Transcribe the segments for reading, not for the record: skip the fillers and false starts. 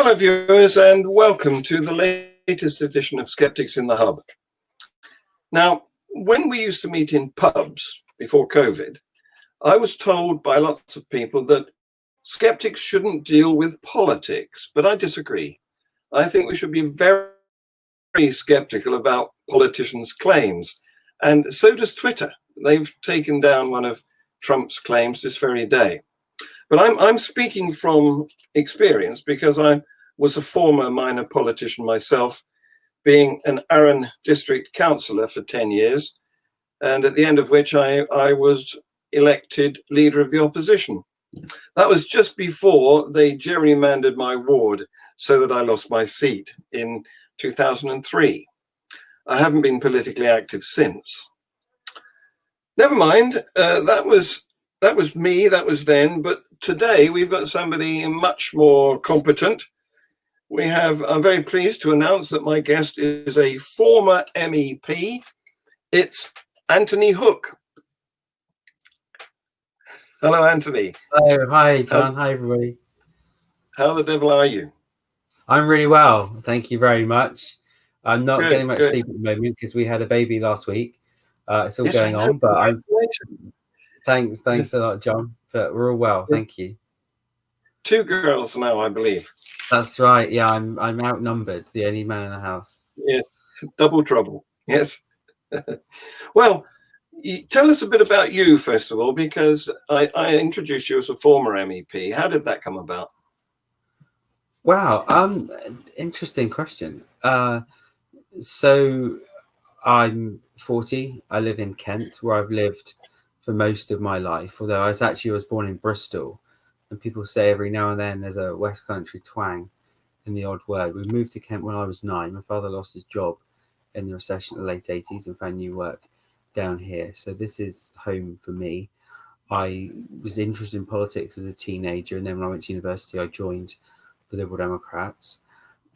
Hello viewers and welcome to the latest edition of Skeptics in the Hub. Now, when we used to meet in pubs before COVID, I was told by lots of people that skeptics shouldn't deal with politics, but I disagree. I think we should be very, very skeptical about politicians' claims, and so does Twitter. They've taken down one of Trump's claims this very day. But I'm speaking from experience because I was a former minor politician myself, being an Arran district councillor for 10 years, and at the end of which I was elected leader of the opposition. That was just before they gerrymandered my ward so that I lost my seat in 2003. I haven't been politically active since. Never mind, that was me, that was then, but today we've got somebody much more competent. I'm very pleased to announce that my guest is a former MEP. It's Antony Hook. Hello, Antony. Hello, hi, John. Hi, everybody. How the devil are you? I'm really well. Thank you very much. I'm not getting much sleep at the moment because we had a baby last week. It's all going on, but thanks a lot, John. But we're all well. Thank you. 2 girls now, I believe. That's right. Yeah, I'm outnumbered, the only man in the house. Yeah, double trouble. Yes. Well, tell us a bit about you, first of all, because I introduced you as a former MEP. How did that come about? Wow, interesting question. So I'm 40. I live in Kent, where I've lived for most of my life, although I was born in Bristol. And people say every now and then there's a West Country twang in the odd word. We moved to Kent when I was 9. My father lost his job in the recession in the late 80s and found new work down here. So this is home for me. I was interested in politics as a teenager. And then when I went to university, I joined the Liberal Democrats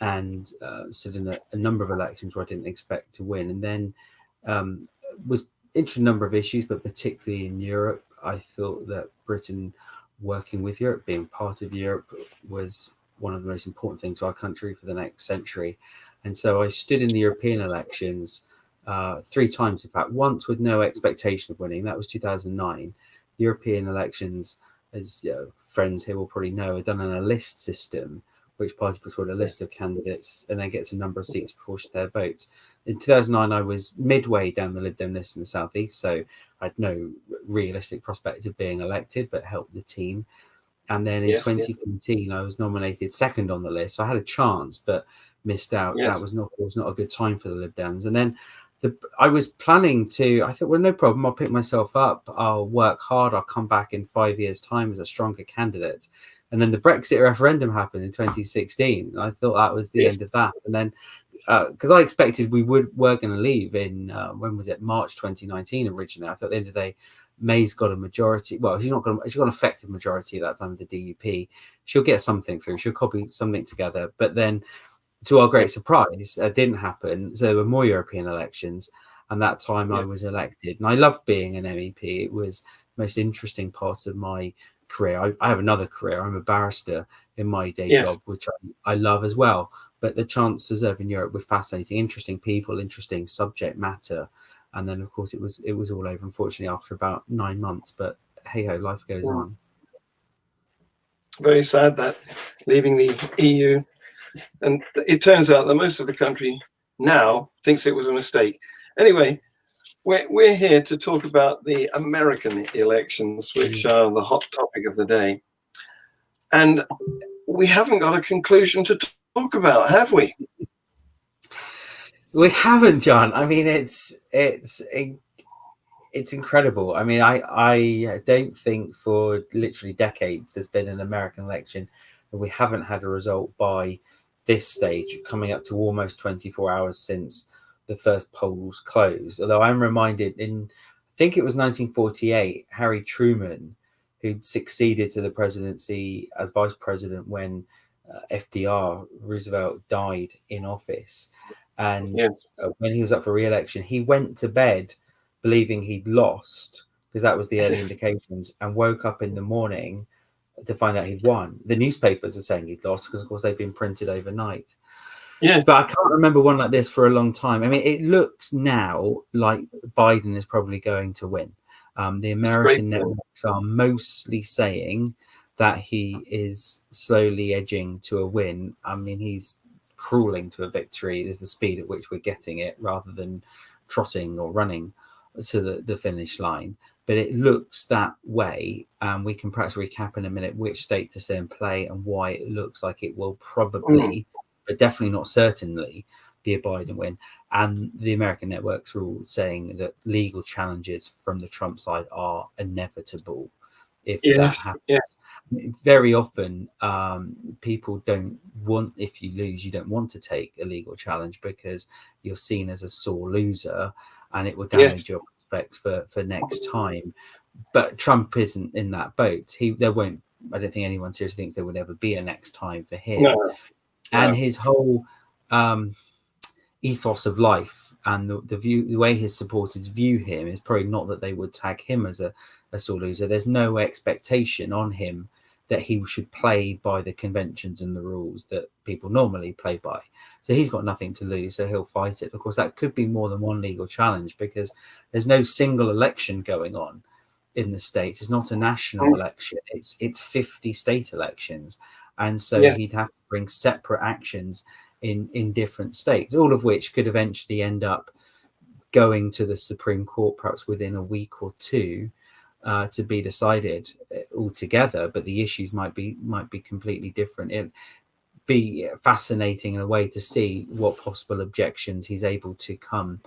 and stood in a number of elections where I didn't expect to win. And then was interested in a number of issues, but particularly in Europe. I thought that Britain working with Europe, being part of Europe, was one of the most important things to our country for the next century. And so I stood in the European elections 3 times, in fact, once with no expectation of winning. That was 2009. European elections, as friends here will probably know, are done on a list system, which party puts forward a list of candidates and then gets a number of seats proportionate to their votes. In 2009, I was midway down the Lib Dem list in the southeast, so I had no realistic prospect of being elected, but helped the team. And then in 2014, I was nominated second on the list. So I had a chance, but missed out. That was not a good time for the Lib Dems. And then I was planning to. I thought, well, no problem. I'll pick myself up. I'll work hard. I'll come back in 5 years' time as a stronger candidate. And then the Brexit referendum happened in 2016. I thought that was the end of that. And then, because I expected we were going to leave in, when was it? March 2019 originally. I thought at the end of the day, May's got a majority. Well, she's got an effective majority at that time of the DUP. She'll get something through. She'll copy something together. But then, to our great surprise, it didn't happen. So there were more European elections. And that time I was elected. And I loved being an MEP. It was the most interesting part of my career. I have another career. I'm a barrister in my day job, which I love as well. But the chance to serve in Europe was fascinating, interesting people, interesting subject matter. And then, of course, it was all over, unfortunately, after about 9 months. But hey-ho, life goes on. Very sad that leaving the EU. And it turns out that most of the country now thinks it was a mistake. Anyway, we're here to talk about the American elections, which are the hot topic of the day. And we haven't got a conclusion to talk about, have we? We haven't, John. I mean, it's incredible. I mean, I don't think for literally decades there's been an American election and we haven't had a result by this stage, coming up to almost 24 hours since the first polls closed. Although I'm reminded I think it was 1948, Harry Truman, who'd succeeded to the presidency as vice president when FDR, Roosevelt, died in office. And when he was up for re-election, he went to bed believing he'd lost, because that was the early indications, and woke up in the morning to find out he'd won. The newspapers are saying he'd lost because, of course, they've been printed overnight. Yeah. But I can't remember one like this for a long time. I mean, it looks now like Biden is probably going to win. The American networks are mostly saying that he is slowly edging to a win. I mean, he's crawling to a victory. There's the speed at which we're getting it rather than trotting or running to the finish line. But it looks that way. We can perhaps recap in a minute which states are still in play and why it looks like it will probably, but definitely not certainly, be a Biden win. And the American networks are all saying that legal challenges from the Trump side are inevitable if that happens. Yes. Very often, people don't want, if you lose, you don't want to take a legal challenge because you're seen as a sore loser and it will damage your prospects for next time. But Trump isn't in that boat. I don't think anyone seriously thinks there would ever be a next time for him. And his whole ethos of life and the way his supporters view him is probably not that they would tag him as a sore loser. There's no expectation on him that he should play by the conventions and the rules that people normally play by. So he's got nothing to lose, so he'll fight it. Of course, that could be more than one legal challenge because there's no single election going on in the States. It's not a national election. It's 50 state elections. And so he'd have to bring separate actions in different states, all of which could eventually end up going to the Supreme Court perhaps within a week or two to be decided altogether. But the issues might be completely different. It'd be fascinating in a way to see what possible objections he's able to come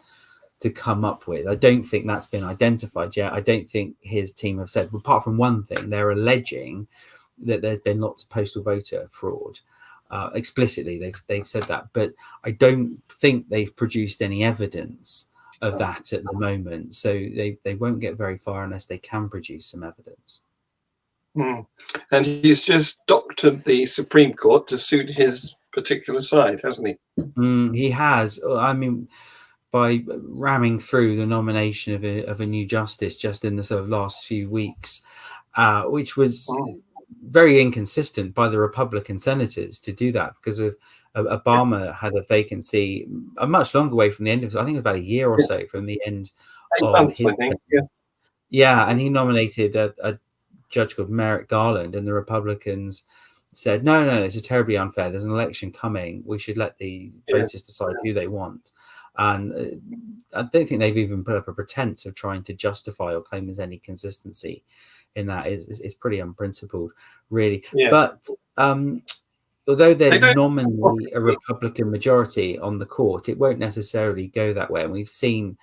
up with. I don't think that's been identified yet. I don't think his team have said, apart from one thing, they're alleging that there's been lots of postal voter fraud. Explicitly, they've said that, but I don't think they've produced any evidence of that at the moment. So they won't get very far unless they can produce some evidence. And he's just doctored the Supreme Court to suit his particular side, hasn't he? He has. I mean, by ramming through the nomination of a new justice just in the sort of last few weeks, which was very inconsistent by the Republican senators to do that because of Obama had a vacancy a much longer way from the end of, I think it was about a year or so from the end of his, and he nominated a judge called Merrick Garland, and the Republicans said, no, this is terribly unfair. There's an election coming. We should let the voters decide who they want. And I don't think they've even put up a pretense of trying to justify or claim there's any consistency in that. Is pretty unprincipled, really. But although there's nominally a Republican majority on the court, it won't necessarily go that way. And we've seen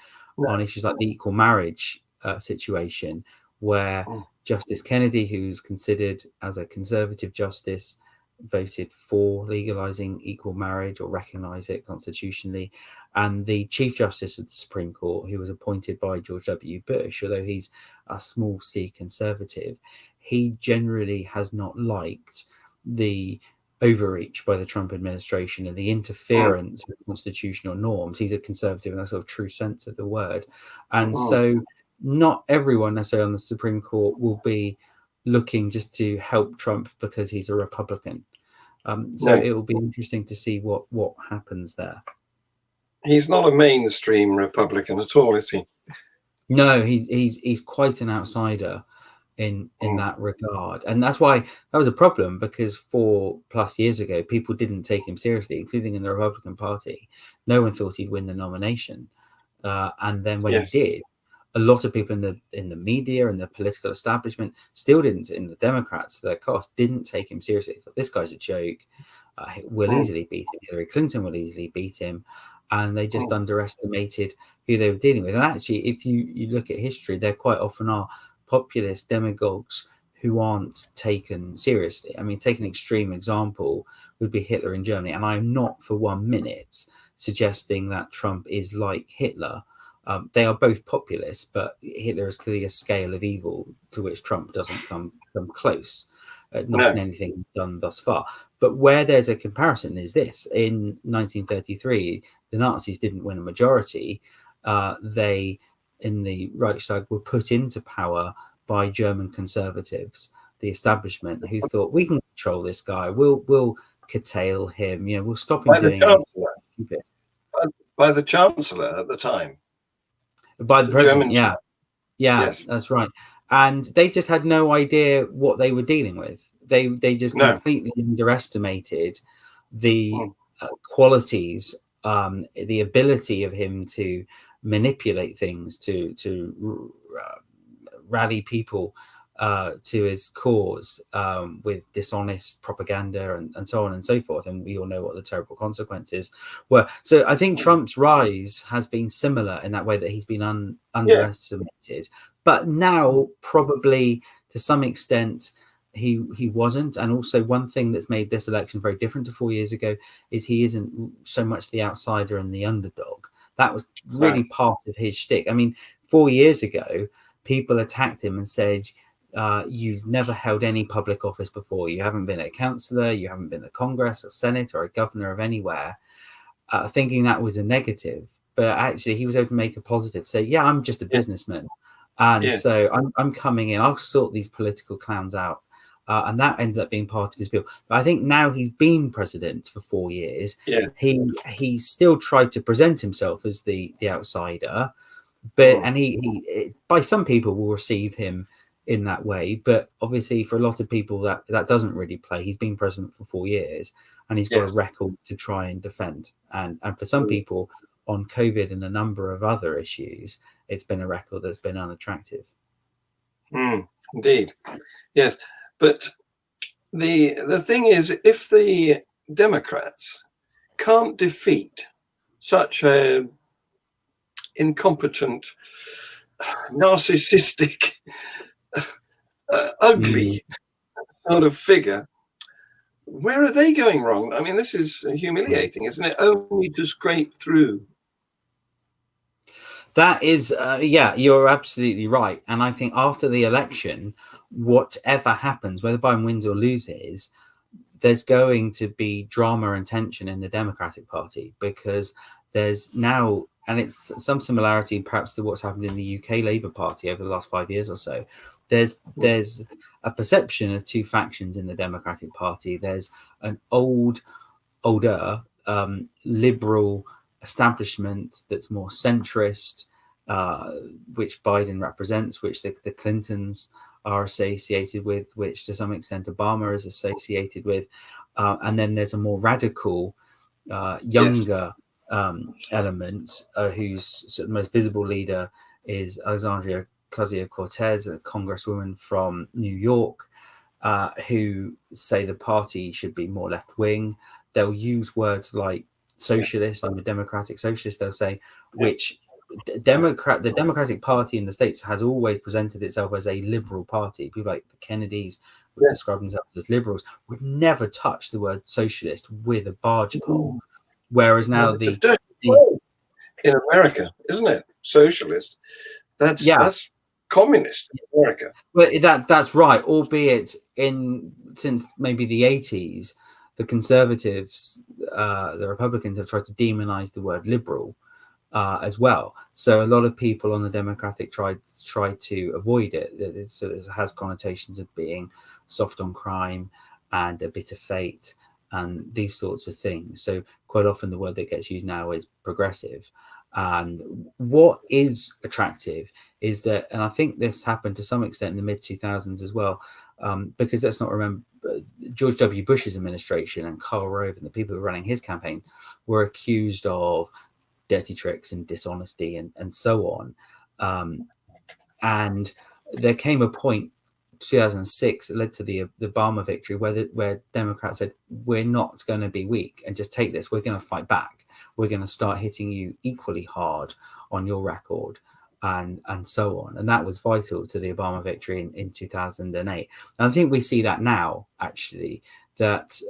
on issues like the equal marriage situation where Justice Kennedy, who's considered as a conservative justice, voted for legalizing equal marriage or recognize it constitutionally. And the Chief Justice of the Supreme Court, who was appointed by George W. Bush, although he's a small C conservative, he generally has not liked the overreach by the Trump administration and the interference with constitutional norms. He's a conservative in a sort of true sense of the word. And so not everyone necessarily on the Supreme Court will be looking just to help Trump because he's a Republican. It will be interesting to see what happens there. He's not a mainstream Republican at all, is he? No, he's quite an outsider in that regard. And that's why that was a problem, because 4+ years ago, people didn't take him seriously, including in the Republican Party. No one thought he'd win the nomination. And then when he did, a lot of people in the media and the political establishment still didn't, in the Democrats, their cost, didn't take him seriously. Thought, this guy's a joke. We'll easily beat him. Hillary Clinton will easily beat him. And they just underestimated who they were dealing with. And actually, if you look at history, there quite often are populist demagogues who aren't taken seriously. I mean, take an extreme example would be Hitler in Germany. And I'm not for 1 minute suggesting that Trump is like Hitler. They are both populist, but Hitler is clearly a scale of evil to which Trump doesn't come close, not in anything done thus far. But where there's a comparison is this. In 1933, the Nazis didn't win a majority. They, in the Reichstag, were put into power by German conservatives the establishment, who thought we can control this guy, we'll curtail him, we'll stop him doing anything stupid. By the Chancellor at the time. By the president, German yeah, yes. That's right. And they just had no idea what they were dealing with. They just completely underestimated the qualities, the ability of him to manipulate things, to rally people to his cause with dishonest propaganda and so on and so forth. And we all know what the terrible consequences were. So I think Trump's rise has been similar in that way, that he's been underestimated. But now, probably to some extent, he wasn't. And also, one thing that's made this election very different to 4 years ago is he isn't so much the outsider and the underdog. That was really part of his shtick. I mean, 4 years ago, people attacked him and said, you've never held any public office before. You haven't been a councillor, you haven't been a Congress, a Senate, or a governor of anywhere, thinking that was a negative. But actually, he was able to make a positive, say, yeah, I'm just a businessman. And so I'm coming in, I'll sort these political clowns out. And that ended up being part of his bill. But I think now he's been president for 4 years. He still tried to present himself as the outsider, but and he by some people will receive him in that way, but obviously for a lot of people that doesn't really play. He's been president for 4 years, and he's got a record to try and defend. And for some people on COVID and a number of other issues, it's been a record that's been unattractive. Indeed, yes. But the thing is, if the Democrats can't defeat such a incompetent, narcissistic, ugly sort of figure, where are they going wrong? I mean, this is humiliating, isn't it? Only to scrape through. That is, you're absolutely right. And I think after the election, whatever happens, whether Biden wins or loses, there's going to be drama and tension in the Democratic Party, because there's now, and it's some similarity perhaps to what's happened in the UK Labour Party over the last 5 years or so. There's a perception of two factions in the Democratic Party. There's an older liberal establishment that's more centrist, which Biden represents, which the Clintons are associated with, which to some extent Obama is associated with. And then there's a more radical, younger element, whose sort of most visible leader is Alexandria Ocasio-Cortez, a congresswoman from New York, who say the party should be more left-wing. They'll use words like socialist. I'm a democratic socialist, they'll say, which the Democratic Party in the States has always presented itself as a liberal party. People like the Kennedys would describe themselves as liberals, would never touch the word socialist with a barge pole. Whereas now in America, isn't it? Socialist. That's communist in America. Well, that's right. Albeit since maybe the 80s, the conservatives, the Republicans have tried to demonize the word liberal as well. So a lot of people on the Democratic try to avoid it. It sort of has connotations of being soft on crime and a bit of fate and these sorts of things. So quite often the word that gets used now is progressive. And what is attractive is that, and I think this happened to some extent in the mid-2000s as well, because let's not remember, George W. Bush's administration and Karl Rove and the people who were running his campaign were accused of dirty tricks and dishonesty and so on. And there came a point, 2006, that led to the Obama victory, where Democrats said, we're not going to be weak and just take this. We're going to fight back. We're going to start hitting you equally hard on your record and so on. And that was vital to the Obama victory in 2008. And I think we see that now, actually, that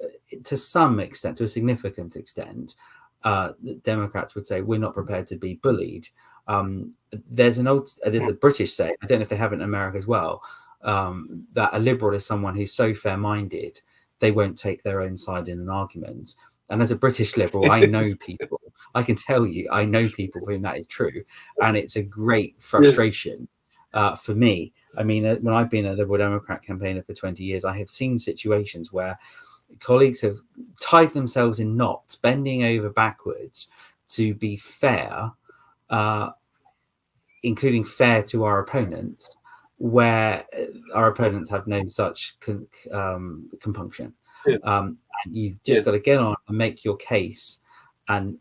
to some extent, to a significant extent, Democrats would say, we're not prepared to be bullied. There's a British saying, I don't know if they have it in America as well, that a liberal is someone who's so fair-minded they won't take their own side in an argument. And as a British liberal, I know people, I can tell you, I know people for whom that is true. And it's a great frustration for me I mean, when I've been a Liberal Democrat campaigner for 20 years, I have seen situations where colleagues have tied themselves in knots, bending over backwards to be fair, including fair to our opponents, where our opponents have no such compunction. Yes. And you've just got to get on and make your case, and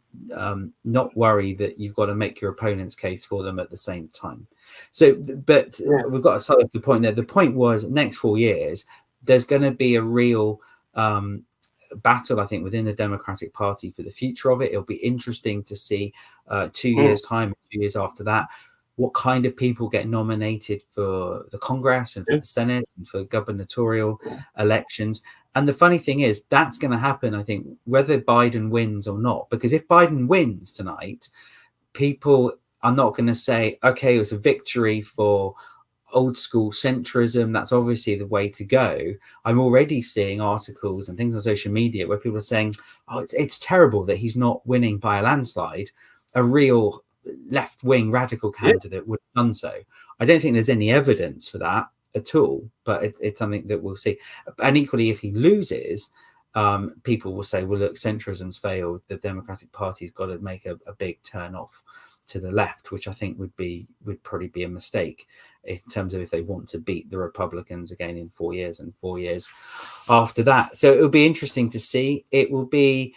not worry that you've got to make your opponent's case for them at the same time. So, but we've got to solve the point there. The point was, next 4 years, there's going to be a real battle, I think, within the Democratic Party for the future of it. It'll be interesting to see 2 years' time, 2 years after that, what kind of people get nominated for the Congress and for the Senate and for gubernatorial elections. And the funny thing is, that's going to happen, I think, whether Biden wins or not. Because if Biden wins tonight, people are not going to say, okay, it was a victory for old school centrism. That's obviously the way to go. I'm already seeing articles and things on social media where people are saying, oh, it's terrible that he's not winning by a landslide. A real left-wing radical candidate would have done so. I don't think there's any evidence for that at all, but it's something that we'll see. And equally, if he loses, people will say, well, look, centrism's failed. The Democratic Party's got to make a big turn off to the left, which I think would probably be a mistake in terms of if they want to beat the Republicans again in 4 years and 4 years after that. So it'll be interesting to see. It will be.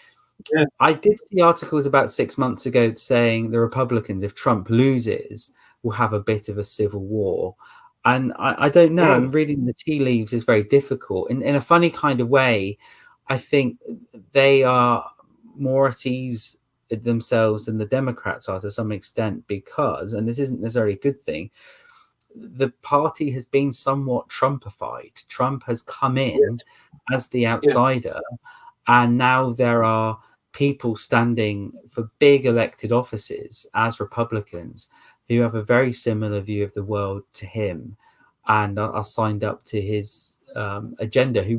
Yeah. I did see articles about 6 months ago saying the Republicans, if Trump loses, will have a bit of a civil war. And I don't know. I'm reading the tea leaves is very difficult. In a funny kind of way, I think they are more at ease themselves than the Democrats are to some extent because, and this isn't necessarily a good thing, the party has been somewhat Trumpified. Trump has come in as the outsider, and now there are people standing for big elected offices as Republicans who have a very similar view of the world to him and are signed up to his agenda, who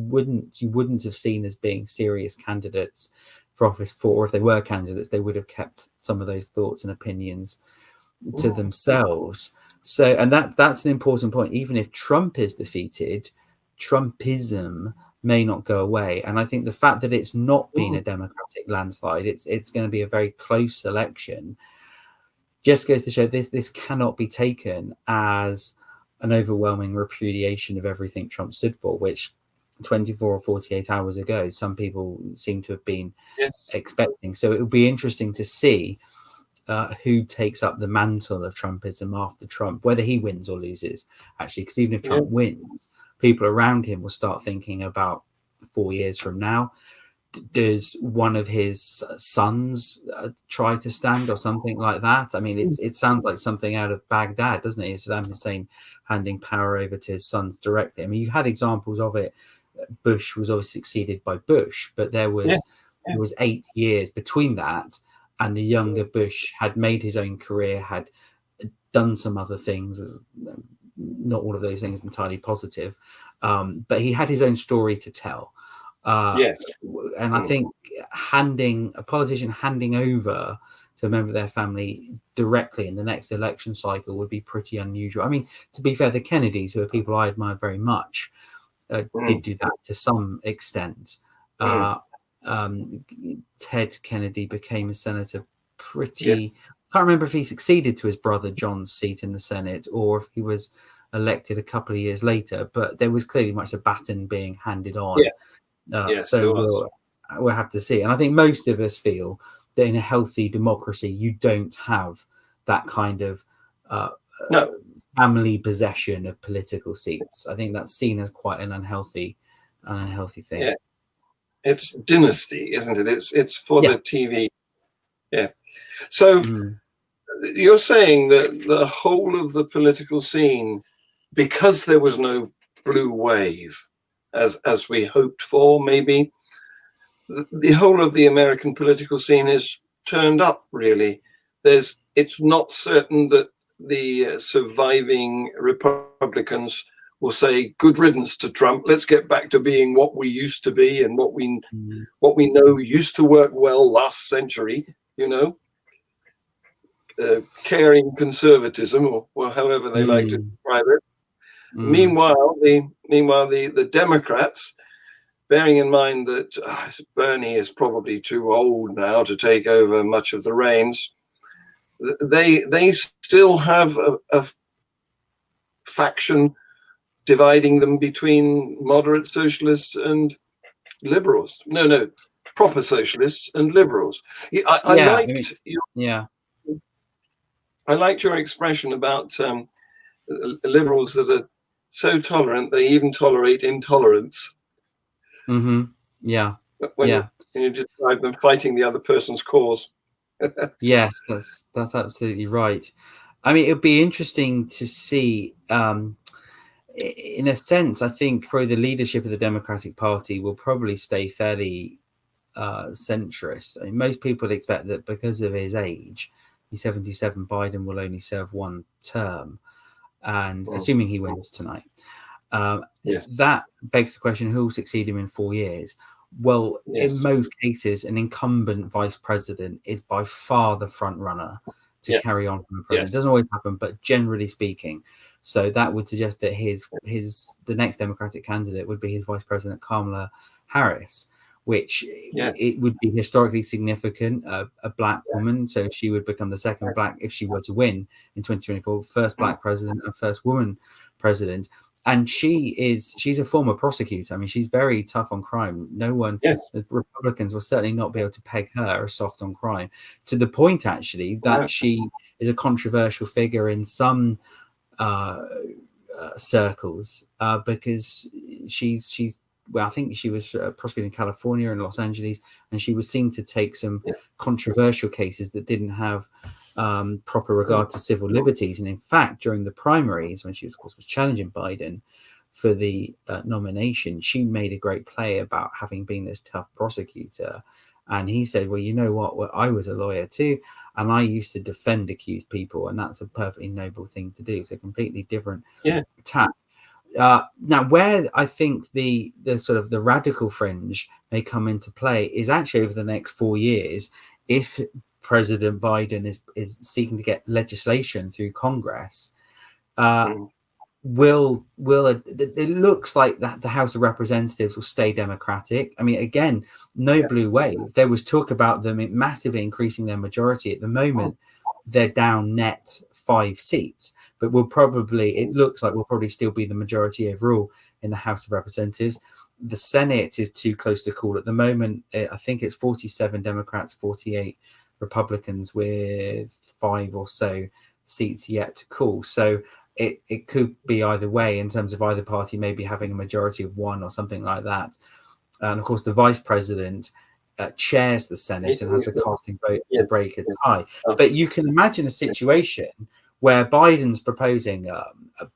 you wouldn't have seen as being serious candidates for office for, or if they were candidates, they would have kept some of those thoughts and opinions to themselves. So, and that's an important point. Even if Trump is defeated, Trumpism may not go away. And I think the fact that it's not been a Democratic landslide, it's going to be a very close election, just goes to show this cannot be taken as an overwhelming repudiation of everything Trump stood for, which 24 or 48 hours ago, some people seem to have been expecting. So it will be interesting to see who takes up the mantle of Trumpism after Trump, whether he wins or loses, actually, because even if Trump wins, people around him will start thinking about 4 years from now, does one of his sons try to stand or something like that? I mean, it sounds like something out of Baghdad, doesn't it? Saddam Hussein handing power over to his sons directly. I mean, you've had examples of it. Bush was obviously succeeded by Bush, but there was 8 years between that, and the younger Bush had made his own career, had done some other things, not all of those things entirely positive, but he had his own story to tell. And I think a politician handing over to a member of their family directly in the next election cycle would be pretty unusual. I mean, to be fair, the Kennedys, who are people I admire very much, did do that to some extent. Ted Kennedy became a senator pretty... I can't remember if he succeeded to his brother John's seat in the Senate or if he was elected a couple of years later, but there was clearly much a baton being handed on. So we'll have to see. And I think most of us feel that in a healthy democracy, you don't have that kind of family possession of political seats. I think that's seen as quite an unhealthy thing. Yeah. It's dynasty, isn't it? It's for the TV. Yeah. So you're saying that the whole of the political scene, because there was no blue wave, as we hoped for, maybe, the whole of the American political scene is turned up, really. It's not certain that the surviving Republicans will say, good riddance to Trump, let's get back to being what we used to be and what we know used to work well last century, caring conservatism, or however they like to describe it. The Democrats, bearing in mind that Bernie is probably too old now to take over much of the reins, they still have a faction dividing them between moderate socialists and liberals. No, proper socialists and liberals. I liked your expression about liberals that are so tolerant they even tolerate intolerance. When you describe them fighting the other person's cause. Yes, that's absolutely right. I mean, it'd be interesting to see. In a sense, I think probably the leadership of the Democratic Party will probably stay fairly centrist. I mean, most people expect that because of his age, he's 77, Biden will only serve one term, and assuming he wins tonight, that begs the question: who will succeed him in 4 years? Well, in most cases, an incumbent vice president is by far the front runner to carry on from the president. It doesn't always happen, but generally speaking. So that would suggest that the next Democratic candidate would be his vice president, Kamala Harris, which it would be historically significant, a black woman. So she would become the second black, if she were to win in 2024, first black president and first woman president. And she's a former prosecutor. I mean, she's very tough on crime. No one, the Republicans will certainly not be able to peg her as soft on crime, to the point, actually, that she is a controversial figure in some circles because she's well, I think she was prosecuted in California and Los Angeles, and she was seen to take some controversial cases that didn't have proper regard to civil liberties. And in fact, during the primaries, when she was, of course, was challenging Biden for the nomination, she made a great play about having been this tough prosecutor. And he said, well, you know what? Well, I was a lawyer too, and I used to defend accused people, and that's a perfectly noble thing to do. So completely different tack. Now, where I think the sort of the radical fringe may come into play is actually over the next 4 years, if President Biden is seeking to get legislation through Congress. It looks like that the House of Representatives will stay Democratic. I mean, again, no blue wave. There was talk about them massively increasing their majority. At the moment, they're down net 5 seats, but it looks like we'll probably still be the majority overall in the House of Representatives. The Senate is too close to call at the moment. I think it's 47 Democrats, 48 Republicans, with 5 or so seats yet to call. So it could be either way in terms of either party maybe having a majority of 1 or something like that. And of course, the vice president chairs the Senate and has the casting vote to break a tie. But you can imagine a situation where Biden's proposing a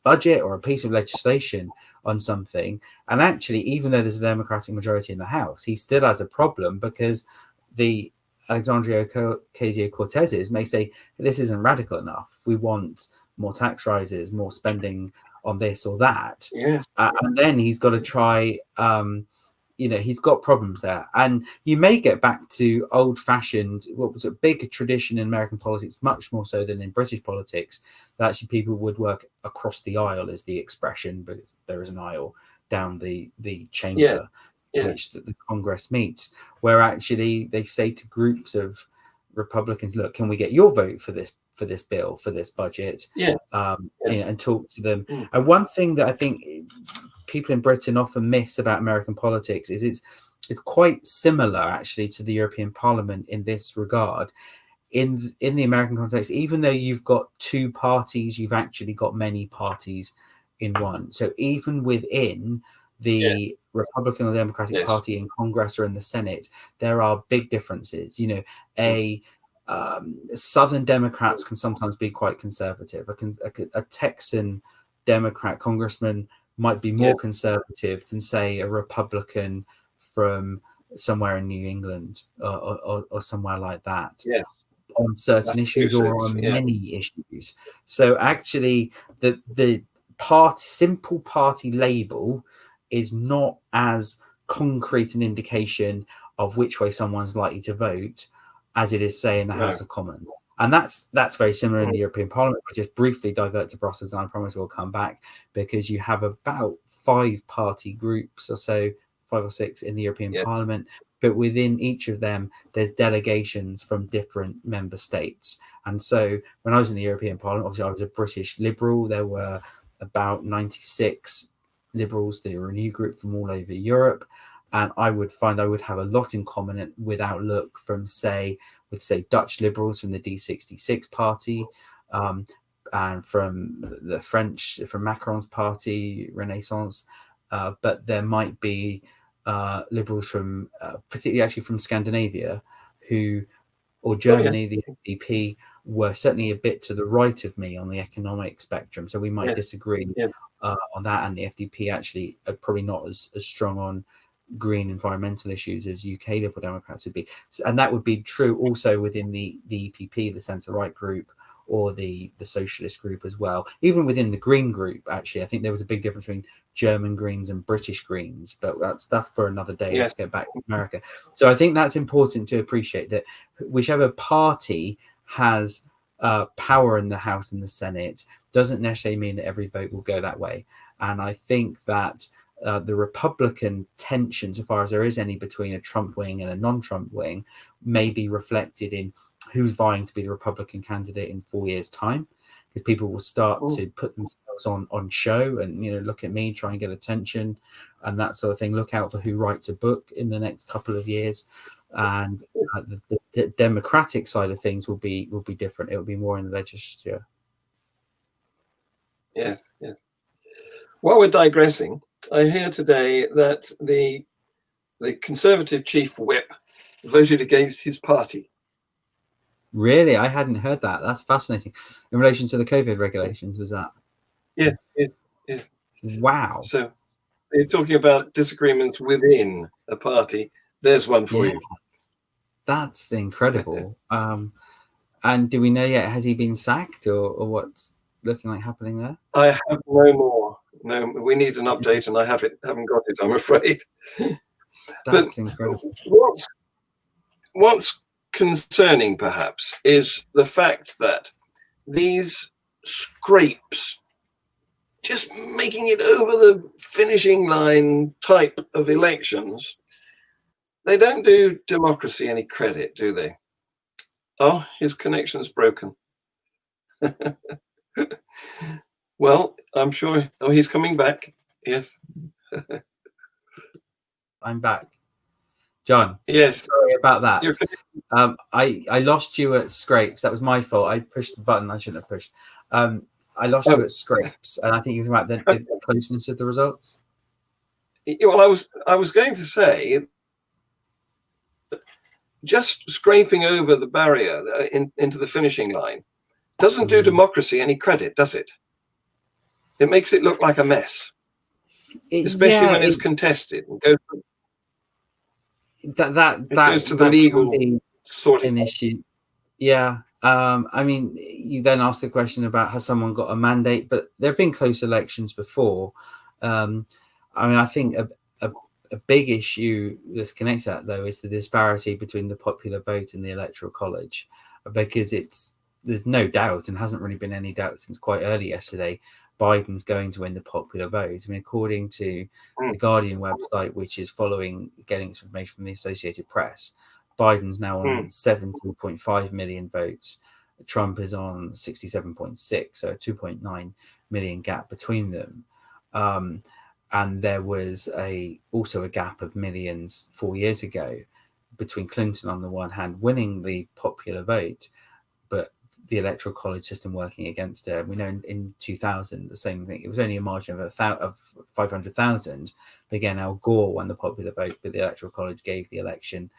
budget or a piece of legislation on something, and actually, even though there's a Democratic majority in the House, he still has a problem because the Alexandria Ocasio-Cortez may say, this isn't radical enough. We want more tax rises, more spending on this or that. And then he's got to try, he's got problems there. And you may get back to old-fashioned, what was a big tradition in American politics, much more so than in British politics, that actually people would work across the aisle, is the expression, because there is an aisle down the chamber which the Congress meets, where actually they say to groups of Republicans, look, can we get your vote for this bill, for this budget, and talk to them. And one thing that I think people in Britain often miss about American politics is it's quite similar actually to the European Parliament in this regard. In the American context, even though you've got 2 parties, you've actually got many parties in one. So even within the Republican or Democratic Party in Congress or in the Senate, there are big differences. Southern Democrats can sometimes be quite conservative. A Texan Democrat congressman might be more conservative than, say, a Republican from somewhere in New England or somewhere like that on certain issues or on many issues. So actually, the simple party label is not as concrete an indication of which way someone's likely to vote as it is, say, in the House of Commons. And that's very similar in the European Parliament. I just briefly divert to Brussels, and I promise we'll come back, because you have about 5 party groups or so, 5 or 6 in the European Parliament. But within each of them, there's delegations from different member states. And so when I was in the European Parliament, obviously I was a British Liberal. There were about 96 Liberals, the Renew group, from all over Europe. And I would find I would have a lot in common with Outlook from, say, Dutch Liberals from the D66 party, and from the French, from Macron's party, Renaissance. But there might be Liberals from, particularly actually from Scandinavia, or Germany, the FDP, were certainly a bit to the right of me on the economic spectrum. So we might disagree on that. And the FDP actually are probably not as strong on green environmental issues as UK Liberal Democrats would be. And that would be true also within the EPP, the centre-right group, or the socialist group as well. Even within the Green group, actually, I think there was a big difference between German Greens and British Greens, but that's for another day. Let's get back to America. So I think that's important to appreciate, that whichever party has power in the House and the Senate doesn't necessarily mean that every vote will go that way. And I think that the Republican tension, so far as there is any between a Trump wing and a non-Trump wing, may be reflected in who's vying to be the Republican candidate in 4 years' time, because people will start to put themselves on show and, look at me, try and get attention and that sort of thing. Look out for who writes a book in the next couple of years. And the Democratic side of things will be different. It will be more in the legislature. Yes. While we're digressing, I hear today that the Conservative chief whip voted against his party. Really? I hadn't heard that. That's fascinating. In relation to the COVID regulations, was that? Yes. Wow. So you're talking about disagreements within a party. There's one for you. That's incredible. And do we know yet, has he been sacked, or what's looking like happening there? I have no more. No, we need an update, and I haven't got it, I'm afraid. That's incredible. What's concerning, perhaps, is the fact that these scrapes, just making it over the finishing line type of elections, they don't do democracy any credit, do they? Oh, his connection's broken. Well, I'm sure. Oh, he's coming back. Yes. I'm back. John. Yes. Sorry about that. I lost you at scrapes. That was my fault. I pushed the button I shouldn't have pushed. I lost you at scrapes, and I think you were about the closeness of the results. Well, I was going to say, just scraping over the barrier into the finishing line doesn't do democracy any credit, does it? It makes it look like a mess, especially when it's contested and goes. That goes to the legal sort of issue. Yeah. I mean, you then ask the question about, has someone got a mandate? But there have been close elections before. I mean, I think a big issue that's connected to that, though, is the disparity between the popular vote and the Electoral College, because there's no doubt, and hasn't really been any doubt since quite early yesterday, Biden's going to win the popular vote. I mean, according to the Guardian website, which is getting its information from the Associated Press, Biden's now on 17.5 million votes. Trump is on 67.6, so a 2.9 million gap between them. And there was also a gap of millions 4 years ago between Clinton on the one hand winning the popular vote, but the Electoral College system working against her. We know in 2000, the same thing. It was only a margin of 500,000. But again, Al Gore won the popular vote, but the Electoral College gave the election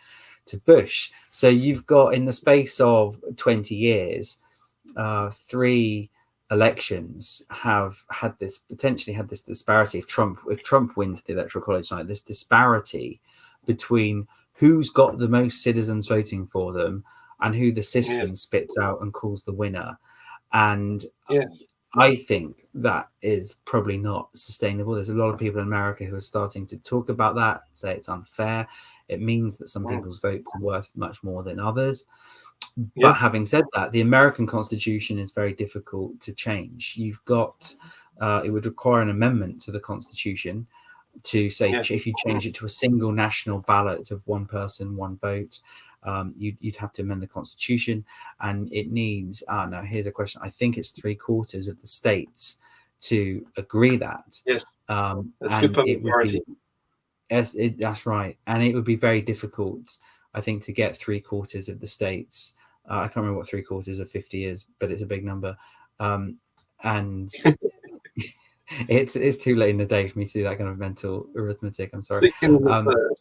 to Bush. So you've got, in the space of 20 years, 3 elections have potentially had this disparity. If Trump wins the Electoral College tonight, this disparity between who's got the most citizens voting for them and who the system spits out and calls the winner. And I think that is probably not sustainable. There's a lot of people in America who are starting to talk about that, say it's unfair. It means that some people's votes are worth much more than others. But having said that, the American Constitution is very difficult to change. You've got it would require an amendment to the Constitution to say if you change it to a single national ballot of one person, one vote, you'd have to amend the Constitution, and it needs. Now here's a question. I think it's 3/4 of the states to agree that. Yes, and it would be. Yes, that's right, and it would be very difficult, I think, to get 3/4 of the states. I can't remember what 3/4 of 50 is, but it's a big number, and it's too late in the day for me to do that kind of mental arithmetic. I'm sorry. 16 and a third.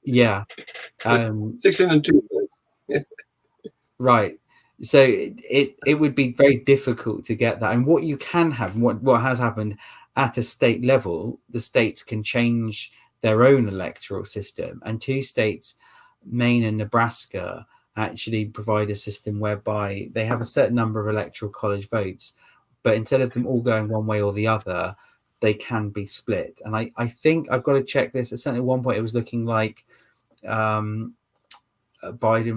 Yeah, 16 and 2/3. Right. So it would be very difficult to get that. And what you can have, what has happened at a state level, the states can change their own electoral system. And 2 states, Maine and Nebraska, actually provide a system whereby they have a certain number of electoral college votes, but instead of them all going one way or the other, they can be split. And I think I've got to check this. Certainly at one point it was looking like Biden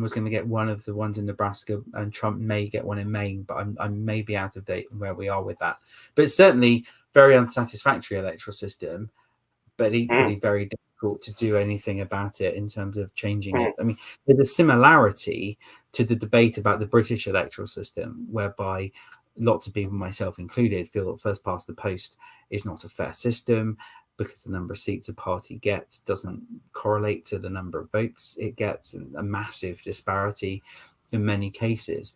was going to get one of the ones in Nebraska and Trump may get one in Maine, but I may be out of date on where we are with that. But it's certainly very unsatisfactory electoral system, but equally very difficult to do anything about it in terms of changing it. I mean, there's a similarity to the debate about the British electoral system, whereby lots of people, myself included, feel that first past the post is not a fair system because the number of seats a party gets doesn't correlate to the number of votes it gets, and a massive disparity in many cases.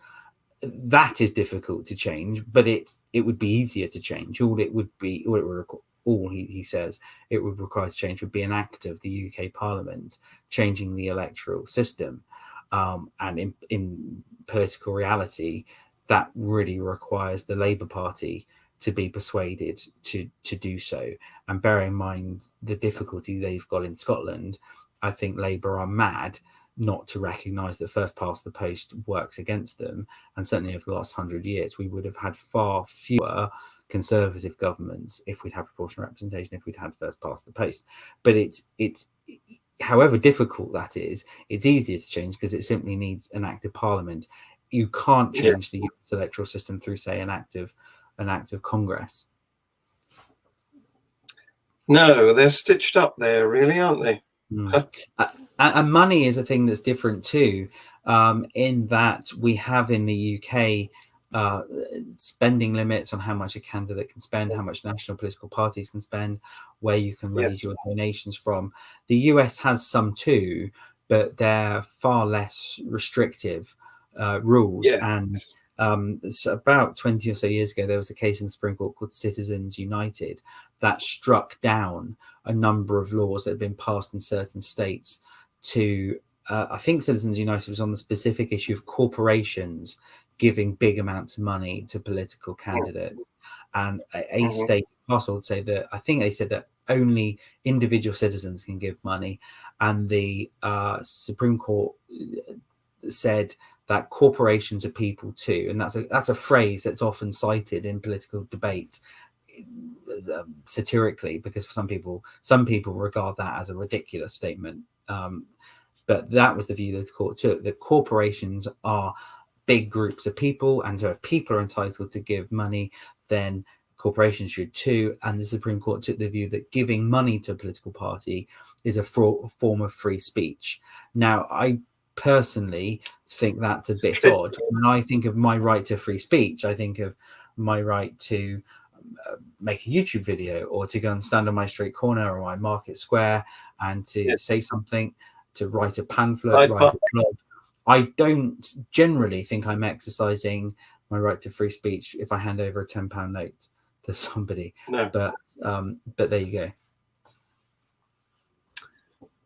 That is difficult to change, but it would be easier to change. All he says it would require to change would be an act of the UK Parliament changing the electoral system, and in political reality, that really requires the Labour Party to be persuaded to do so. And bear in mind the difficulty they've got in Scotland. I think Labour are mad not to recognise that first past the post works against them. And certainly over the last 100 years, we would have had far fewer Conservative governments if we'd had proportional representation, if we'd had first past the post. But it's however difficult that is, it's easier to change because it simply needs an act of Parliament. You can't change the US electoral system through, say, an act of Congress. No, they're stitched up there, really, aren't they? And money is a thing that's different too, in that we have in the UK spending limits on how much a candidate can spend, how much national political parties can spend, where you can raise your donations from. The US has some too, but they're far less restrictive rules. And so about 20 or so years ago, there was a case in the Supreme Court called Citizens United that struck down a number of laws that had been passed in certain states to, I think Citizens United was on the specific issue of corporations giving big amounts of money to political candidates. And a state would say that, I think they said that only individual citizens can give money. And the Supreme Court said that corporations are people too, and that's a phrase that's often cited in political debate satirically, because for some people regard that as a ridiculous statement. But that was the view that the court took, that corporations are big groups of people, and so if people are entitled to give money, then corporations should too. And the Supreme Court took the view that giving money to a political party is a form of free speech. Now, I personally think that's a bit odd. When I think of my right to free speech, I think of my right to make a YouTube video, or to go and stand on my street corner or my market square and to say something, to write a pamphlet, write a blog. I don't generally think I'm exercising my right to free speech if I hand over a £10 note to somebody. No. But there you go.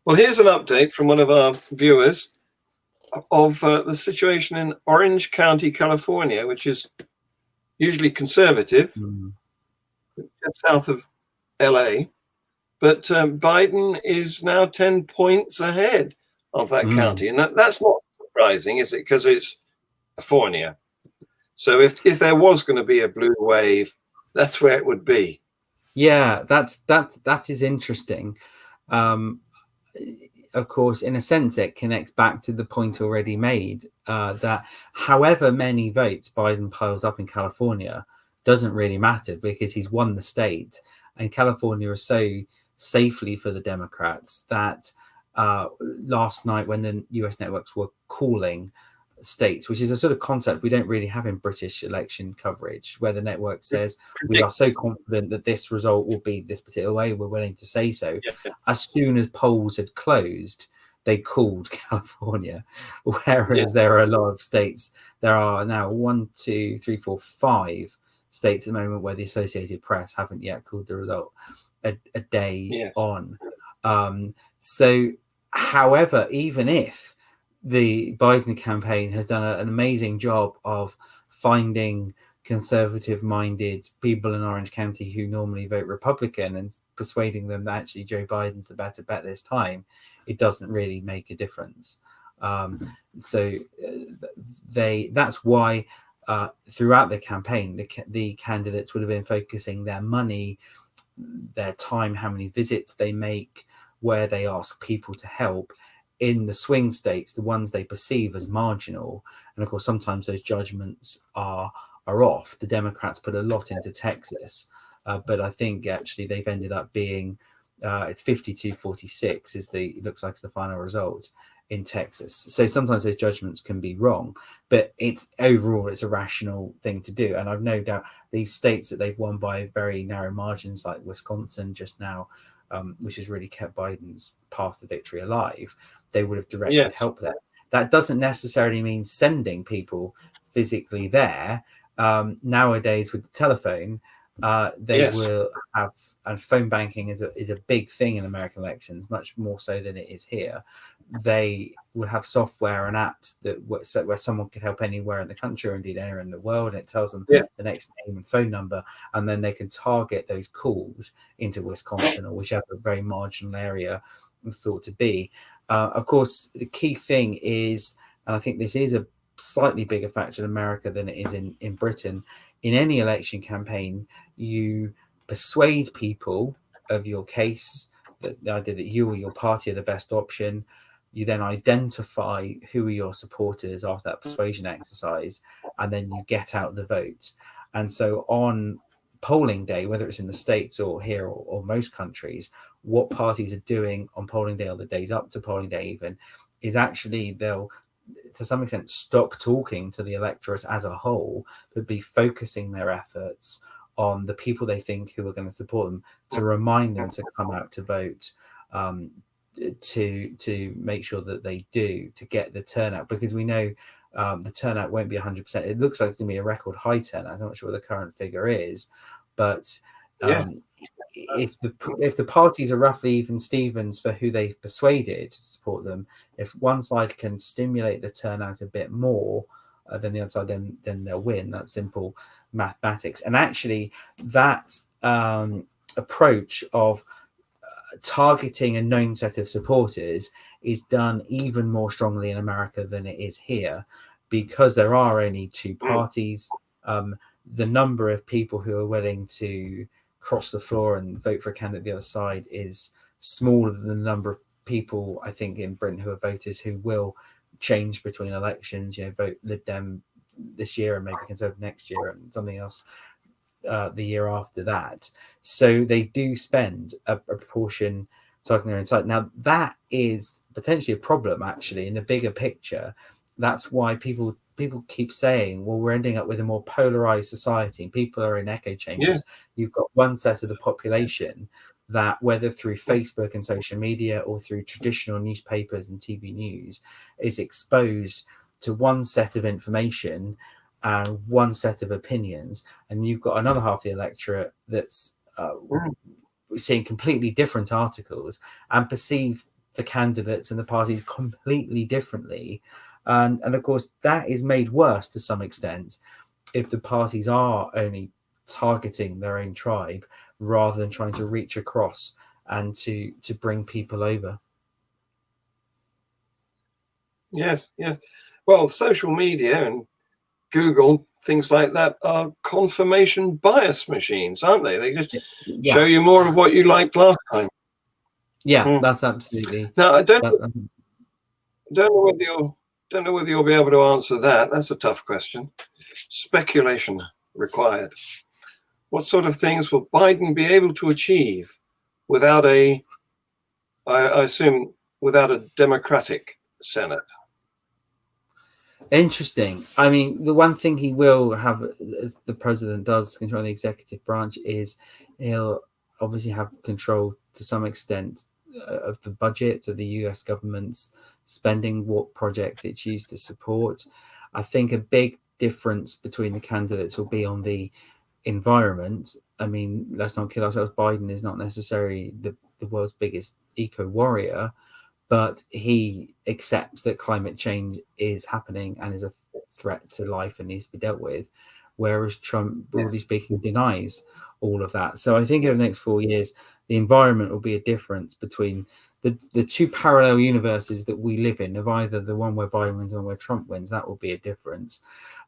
Well, here's an update from one of our viewers of the situation in Orange County, California, which is usually conservative, just south of LA. But Biden is now 10 points ahead of that county. And that's not surprising, is it? Because it's California. So if there was going to be a blue wave, that's where it would be. Yeah, that is interesting. of course, in a sense, it connects back to the point already made that however many votes Biden piles up in California doesn't really matter because he's won the state, and California is so safely for the Democrats that last night when the US networks were calling states, which is a sort of concept we don't really have in British election coverage, where the network says we are so confident that this result will be this particular way, we're willing to say so. Yeah. As soon as polls had closed, they called California, whereas there are a lot of states. There are now 1, 2, 3, 4, 5 states at the moment where the Associated Press haven't yet called the result a day on. So, however, even if the Biden campaign has done an amazing job of finding conservative-minded people in Orange County who normally vote Republican and persuading them that actually Joe Biden's the better bet this time, it doesn't really make a difference. So that's why throughout the campaign, the candidates would have been focusing their money, their time, how many visits they make, where they ask people to help in the swing states, the ones they perceive as marginal. And of course, sometimes those judgments are off. The Democrats put a lot into Texas, but I think actually they've ended up being it's 52-46 it looks like it's the final result in Texas. So sometimes those judgments can be wrong, but it's overall it's a rational thing to do. And I've no doubt these states that they've won by very narrow margins, like Wisconsin just now, which has really kept Biden's path to victory alive, they would have directed help there. That doesn't necessarily mean sending people physically there. Nowadays with the telephone, they will have, and phone banking is a big thing in American elections, much more so than it is here. They would have software and apps where someone could help anywhere in the country or indeed anywhere in the world, and it tells them the next name and phone number, and then they can target those calls into Wisconsin or whichever very marginal area thought to be. Of course, the key thing is, and I think this is a slightly bigger factor in America than it is in Britain, in any election campaign, you persuade people of your case, that the idea that you or your party are the best option. You then identify who are your supporters after that persuasion exercise, and then you get out the vote. And so on polling day, whether it's in the States or here or most countries, what parties are doing on polling day or the days up to polling day even, is actually they'll, to some extent, stop talking to the electorate as a whole, but be focusing their efforts on the people they think who are going to support them, to remind them to come out to vote, to make sure that they do, to get the turnout, because we know the turnout won't be 100%. It looks like it's going to be a record high turnout. I'm not sure what the current figure is, but if the parties are roughly even Stevens for who they've persuaded to support them, if one side can stimulate the turnout a bit more than the other side, then they'll win. That's simple mathematics. And actually, that approach of targeting a known set of supporters is done even more strongly in America than it is here, because there are only two parties. The number of people who are willing to cross the floor and vote for a candidate the other side is smaller than the number of people, I think, in Britain who are voters who will change between elections, vote Lib Dem this year and maybe Conservative next year and something else the year after that. So they do spend a proportion targeting their own side. Now, that is potentially a problem, actually, in the bigger picture. That's why people keep saying, well, we're ending up with a more polarized society and people are in echo chambers. You've got one set of the population that, whether through Facebook and social media or through traditional newspapers and TV news, is exposed to one set of information and one set of opinions, and you've got another half of the electorate that's seeing completely different articles and perceive the candidates and the parties completely differently. And of course, that is made worse to some extent if the parties are only targeting their own tribe rather than trying to reach across and to bring people over. Yes. Well, social media and Google, things like that, are confirmation bias machines, aren't they? They just show you more of what you liked last time. Yeah, that's absolutely. Now, I don't That, don't know whether you'll be able to answer that. That's a tough question. Speculation required. What sort of things will Biden be able to achieve without I assume, without a Democratic Senate? Interesting. I mean, the one thing he will have, as the president does control the executive branch, is he'll obviously have control to some extent of the budget of the US government's spending, what projects it chooses to support. I think a big difference between the candidates will be on the environment. I mean, let's not kid ourselves. Biden is not necessarily the world's biggest eco warrior, but he accepts that climate change is happening and is a threat to life and needs to be dealt with, whereas Trump, broadly speaking, denies all of that. So I think over the next 4 years, the environment will be a difference between the two parallel universes that we live in, of either the one where Biden wins and where Trump wins. That will be a difference.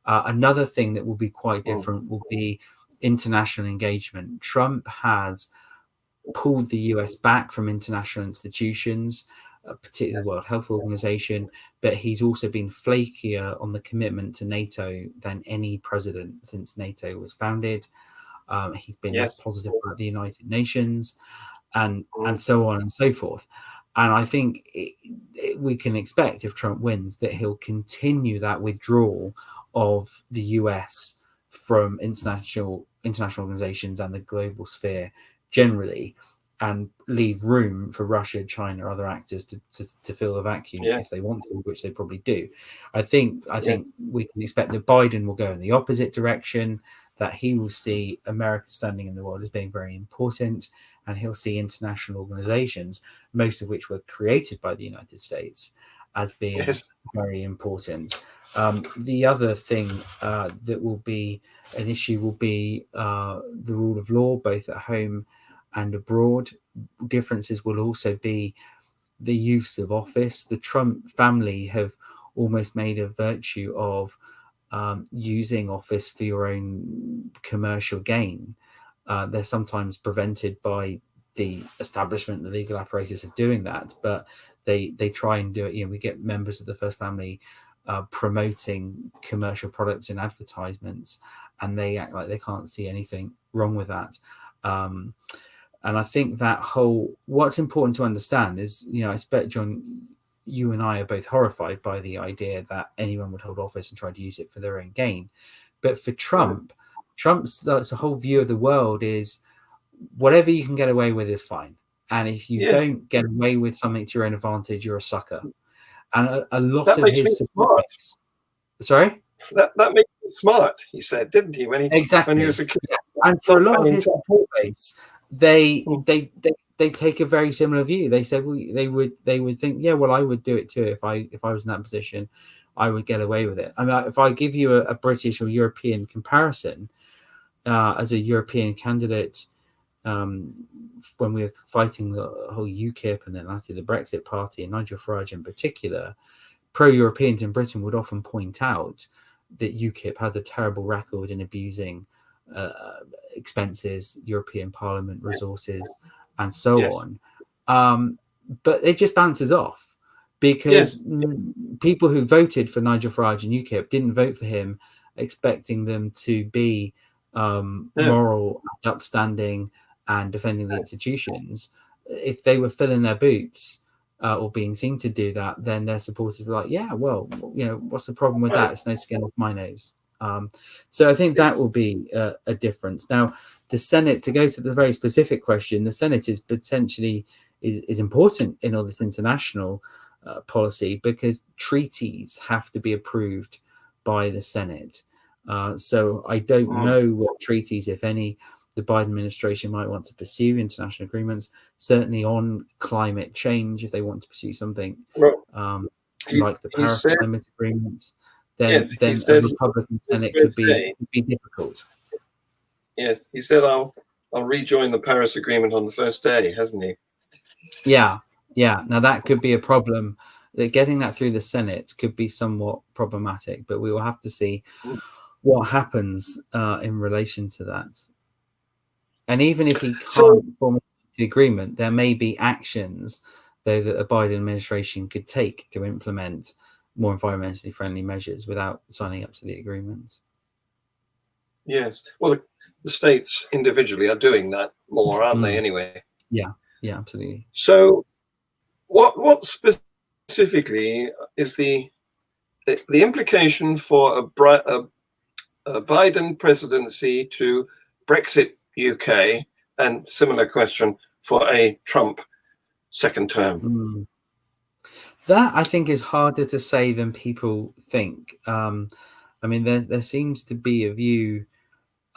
Another thing that will be quite different will be international engagement. Trump has pulled the US back from international institutions, particularly the World Health Organization, but he's also been flakier on the commitment to NATO than any president since NATO was founded. He's been less positive about the United Nations, and so on and so forth. And I think we can expect, if Trump wins, that he'll continue that withdrawal of the US from international organizations and the global sphere generally, and leave room for Russia, China, other actors to fill the vacuum if they want to, which they probably do. I think we can expect that Biden will go in the opposite direction, that he will see America standing in the world as being very important, and he'll see international organizations, most of which were created by the United States, as being very important. The other thing that will be an issue will be the rule of law, both at home and abroad. Differences will also be the use of office. The Trump family have almost made a virtue of using office for your own commercial gain. They're sometimes prevented by the establishment, the legal apparatus of doing that, but they try and do it. We get members of the First Family promoting commercial products in advertisements, and they act like they can't see anything wrong with that. And I think that what's important to understand is, I expect, John, you and I are both horrified by the idea that anyone would hold office and try to use it for their own gain. But for Trump's whole view of the world is whatever you can get away with is fine. And if you don't get away with something to your own advantage, you're a sucker. And a lot that of his support. Sorry? That makes him smart, he said, didn't he? When he was a kid. Yeah. And for a lot of his support base, they take a very similar view. They said they would think, yeah, well, I would do it too if I was in that position. I would get away with it. I mean, if I give you a British or European comparison, as a European candidate, when we were fighting the whole UKIP and then later the Brexit Party and Nigel Farage in particular, pro-Europeans in Britain would often point out that UKIP had a terrible record in abusing expenses, European Parliament resources, and so on. But it just bounces off, because people who voted for Nigel Farage and UKIP didn't vote for him expecting them to be moral, upstanding, and defending the institutions. If they were filling their boots or being seen to do that, then their supporters were like, yeah, well, what's the problem with that? It's no skin off my nose. So I think that will be a difference. Now, the Senate, to go to the very specific question, the Senate is potentially is important in all this international policy, because treaties have to be approved by the Senate. So I don't know what treaties, if any, the Biden administration might want to pursue. International agreements, certainly on climate change, if they want to pursue something like the Paris Climate Agreement, then a Republican Senate could be difficult. Yes, he said, I'll rejoin the Paris Agreement on the first day, hasn't he? Yeah. Now that could be a problem. That getting that through the Senate could be somewhat problematic, but we will have to see what happens in relation to that. And even if he can't form a the agreement, there may be actions though that a Biden administration could take to implement more environmentally friendly measures without signing up to the agreement. Yes. Well, the states individually are doing that more, aren't they? Anyway. Yeah. Yeah. Absolutely. So, what specifically is the implication for a Biden presidency to Brexit UK, and similar question for a Trump second term? That I think is harder to say than people think. I mean, there seems to be a view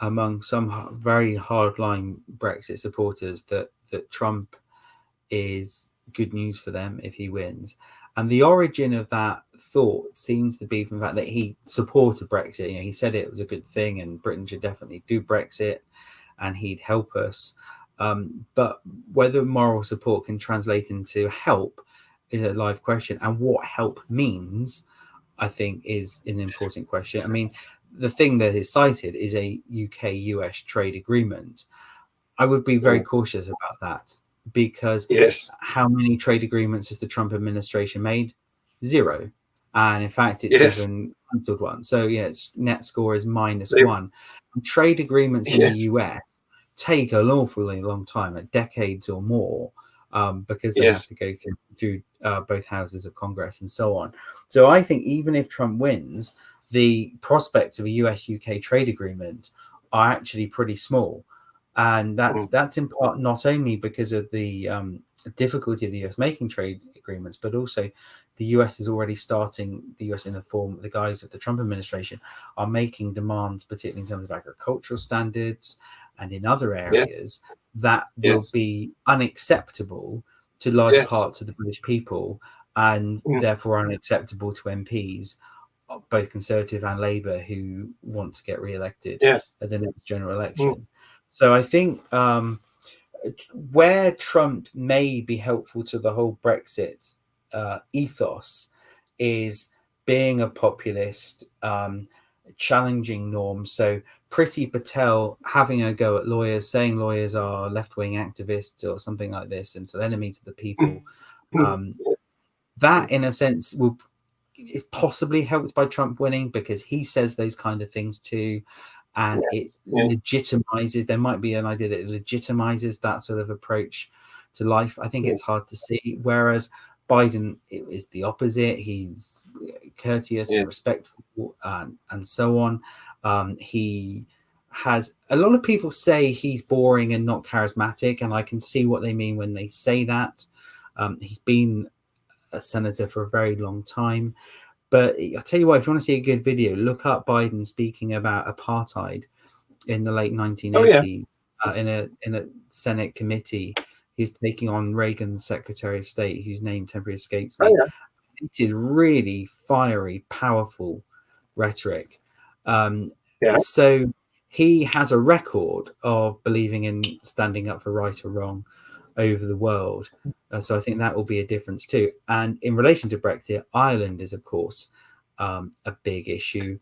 among some very hardline Brexit supporters that Trump is good news for them if he wins. And the origin of that thought seems to be from the fact that he supported Brexit. You know, he said it was a good thing and Britain should definitely do Brexit and he'd help us. But whether moral support can translate into help is a live question. And what help means, I think, is an important question. I mean, the thing that is cited is a UK-US trade agreement. I would be very cautious about that because how many trade agreements has the Trump administration made? Zero. And in fact, it's even cancelled one. So yeah, its net score is -1. And trade agreements in the US take an awfully long time, like decades or more, because they have to go through both houses of Congress and so on. So I think even if Trump wins, the prospects of a US-UK trade agreement are actually pretty small. And that's in part not only because of the difficulty of the US making trade agreements, but also the US is already starting, the US in the guise of the Trump administration are making demands, particularly in terms of agricultural standards and in other areas that will be unacceptable to large parts of the British people and therefore unacceptable to MPs, both Conservative and Labour, who want to get re-elected at the next general election. So I think where Trump may be helpful to the whole Brexit ethos is being a populist, challenging norms. So Priti Patel having a go at lawyers, saying lawyers are left-wing activists or something like this, and so enemies of the people. That, in a sense, is possibly helped by Trump winning because he says those kind of things too. And it legitimizes, there might be an idea that it legitimizes that sort of approach to life. I think it's hard to see. Whereas Biden is the opposite. He's courteous and respectful and so on. He has, a lot of people say he's boring and not charismatic. And I can see what they mean when they say that. He's been a senator for a very long time. But I'll tell you what, if you want to see a good video, look up Biden speaking about apartheid in the late 1980s in a Senate committee. He's taking on Reagan's Secretary of State, whose name temporarily escapes me. It is really fiery, powerful rhetoric. So he has a record of believing in standing up for right or wrong over the world. So I think that will be a difference too. And in relation to Brexit, Ireland is, of course, a big issue.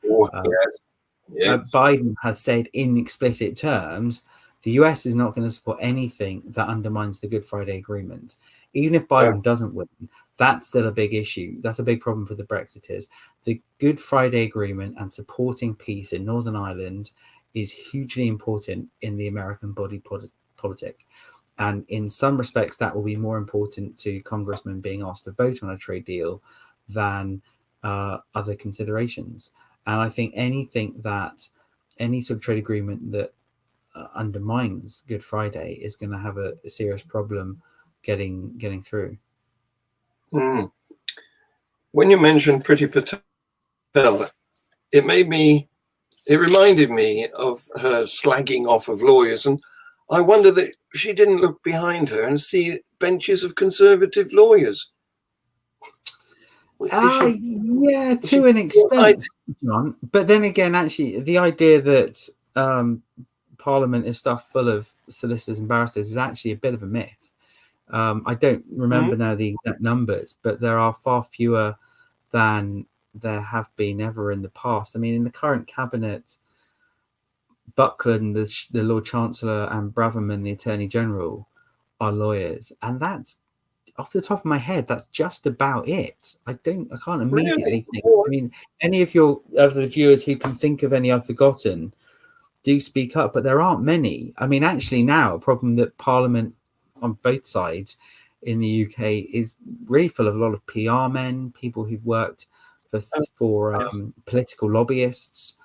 Biden has said in explicit terms, the US is not going to support anything that undermines the Good Friday Agreement. Even if Biden doesn't win, that's still a big issue. That's a big problem for the Brexiteers. The Good Friday Agreement and supporting peace in Northern Ireland is hugely important in the American body politic. And in some respects, that will be more important to congressmen being asked to vote on a trade deal than other considerations. And I think any sort of trade agreement that undermines Good Friday is going to have a serious problem getting through. When you mentioned Priti Patel, it reminded me of her slagging off of lawyers, and I wonder that she didn't look behind her and see benches of conservative lawyers. Yeah, to an extent, John. But then again, actually, the idea that Parliament is stuffed full of solicitors and barristers is actually a bit of a myth. I don't remember now the exact numbers, but there are far fewer than there have been ever in the past. I mean, in the current cabinet, Buckland, the Lord Chancellor, and Braverman, the Attorney General, are lawyers, and that's off the top of my head, that's just about it. I can't immediately Really? think. I mean, any of the viewers who can think of any I've forgotten, do speak up, but there aren't many. I mean, actually, now a problem that Parliament on both sides in the UK is really full of a lot of PR men, people who've worked for Yes. political lobbyists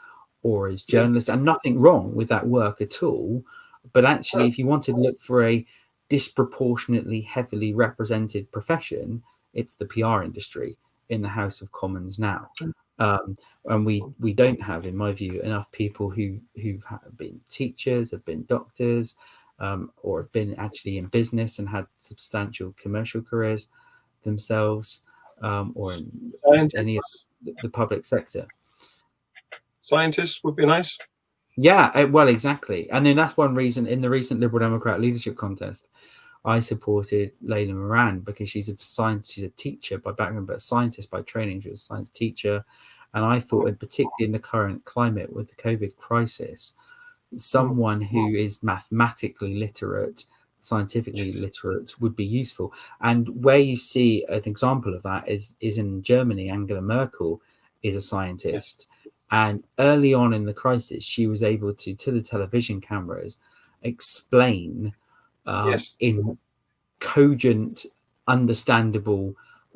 or as Yes. journalists, and nothing wrong with that work at all. But actually, if you wanted to look for a disproportionately heavily represented profession, it's the PR industry in the House of Commons now. And we don't have, in my view, enough people who've been teachers, have been doctors, or have been actually in business and had substantial commercial careers themselves, or in any of the public sector. Scientists would be nice. Yeah, well, exactly. And then that's one reason in the recent Liberal Democrat leadership contest, I supported Layla Moran because she's a teacher by background, but a scientist by training. She was a science teacher. And I thought, and particularly in the current climate with the COVID crisis, someone who is mathematically literate, scientifically literate would be useful. And where you see an example of that is in Germany. Angela Merkel is a scientist. And early on in the crisis, she was able to the television cameras, explain in cogent, understandable,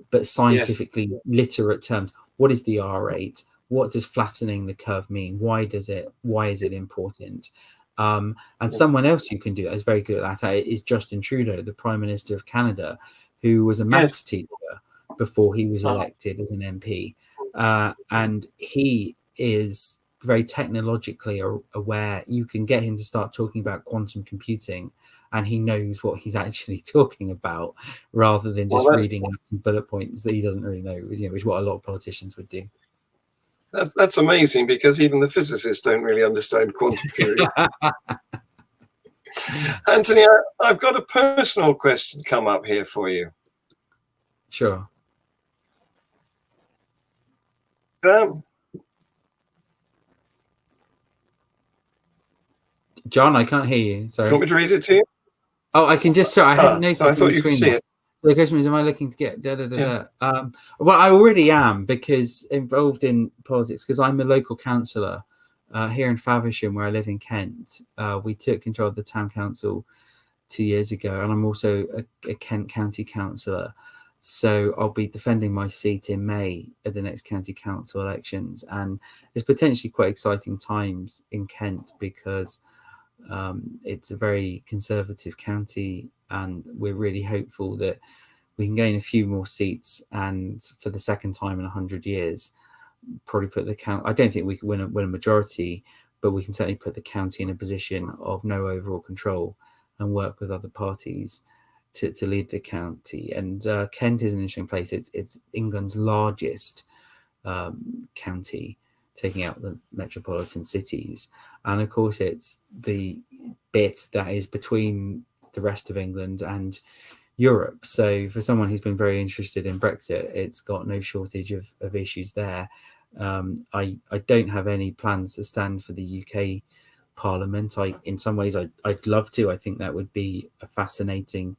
but scientifically literate terms, what is the R rate? What does flattening the curve mean? Why is it important? And someone else who can do that is very good at that is Justin Trudeau, the Prime Minister of Canada, who was a maths teacher before he was elected as an MP. And he is very technologically aware. You can get him to start talking about quantum computing and he knows what he's actually talking about rather than just reading out some bullet points that he doesn't really know, which is what a lot of politicians would do. That's amazing because even the physicists don't really understand quantum theory. Antony, I've got a personal question come up here for you. Sure. John, I can't hear you. Sorry. You want me to read it to you? Oh, I can just. I hadn't noticed. So I thought you could see it. The question is, am I looking to get well, I already am because involved in politics because I'm a local councillor here in Faversham, where I live in Kent. We took control of the town council 2 years ago, and I'm also a Kent County councillor. So I'll be defending my seat in May at the next county council elections, and it's potentially quite exciting times in Kent because it's a very conservative county, and we're really hopeful that we can gain a few more seats, and for the second time in 100 years, probably put the county. I don't think we can win a majority, but we can certainly put the county in a position of no overall control and work with other parties to lead the county. And Kent is an interesting place. It's England's largest county, taking out the metropolitan cities, and of course it's the bit that is between the rest of England and Europe. So for someone who's been very interested in Brexit, it's got no shortage of issues there. I don't have any plans to stand for the UK Parliament. In some ways I'd love to. I think that would be a fascinating,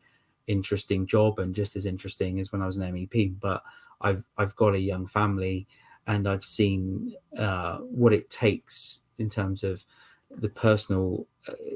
interesting job, and just as interesting as when I was an MEP. But I've got a young family, and I've seen what it takes in terms of the personal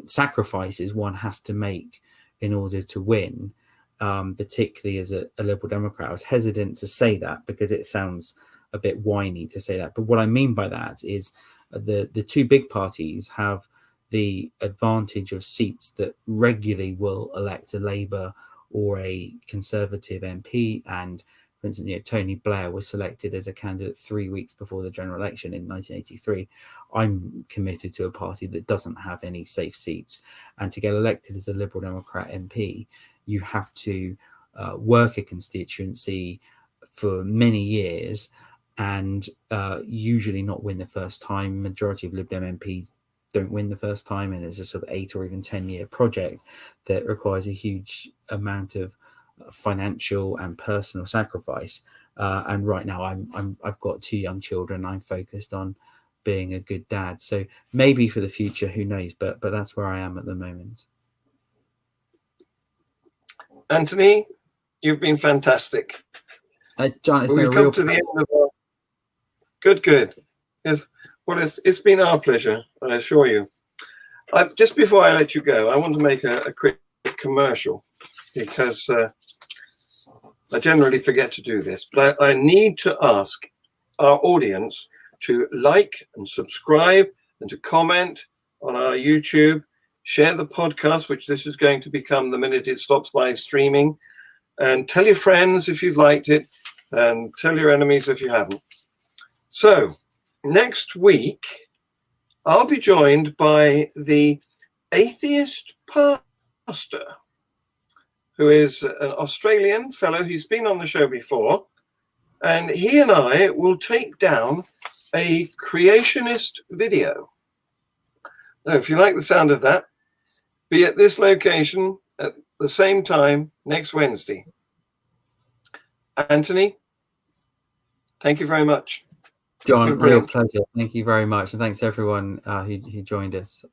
sacrifices one has to make in order to win, particularly as a Liberal Democrat. I was hesitant to say that because it sounds a bit whiny to say that. But what I mean by that is the two big parties have the advantage of seats that regularly will elect a Labour or a Conservative MP. And for instance, Tony Blair was selected as a candidate 3 weeks before the general election in 1983. I'm committed to a party that doesn't have any safe seats. And to get elected as a Liberal Democrat MP, you have to work a constituency for many years and usually not win the first time. Majority of Lib Dem MPs don't win the first time, and it's a sort of 8 or even 10-year project that requires a huge amount of financial and personal sacrifice. And right now I've got 2 young children. I'm focused on being a good dad. So maybe for the future, who knows, but that's where I am at the moment. Antony, you've been fantastic. John, it's been We've a come real to the end of our... Good. Yes. Well, it's been our pleasure, I assure you. Just before I let you go, I want to make a quick commercial, because I generally forget to do this, but I need to ask our audience to like and subscribe and to comment on our YouTube, share the podcast, which this is going to become the minute it stops live streaming, and tell your friends if you've liked it, and tell your enemies if you haven't. So next week, I'll be joined by the atheist pastor, who is an Australian fellow who's been on the show before, and he and I will take down a creationist video. Now, if you like the sound of that, be at this location at the same time next Wednesday. Antony, thank you very much. John, real pleasure. Thank you very much. And thanks to everyone who joined us.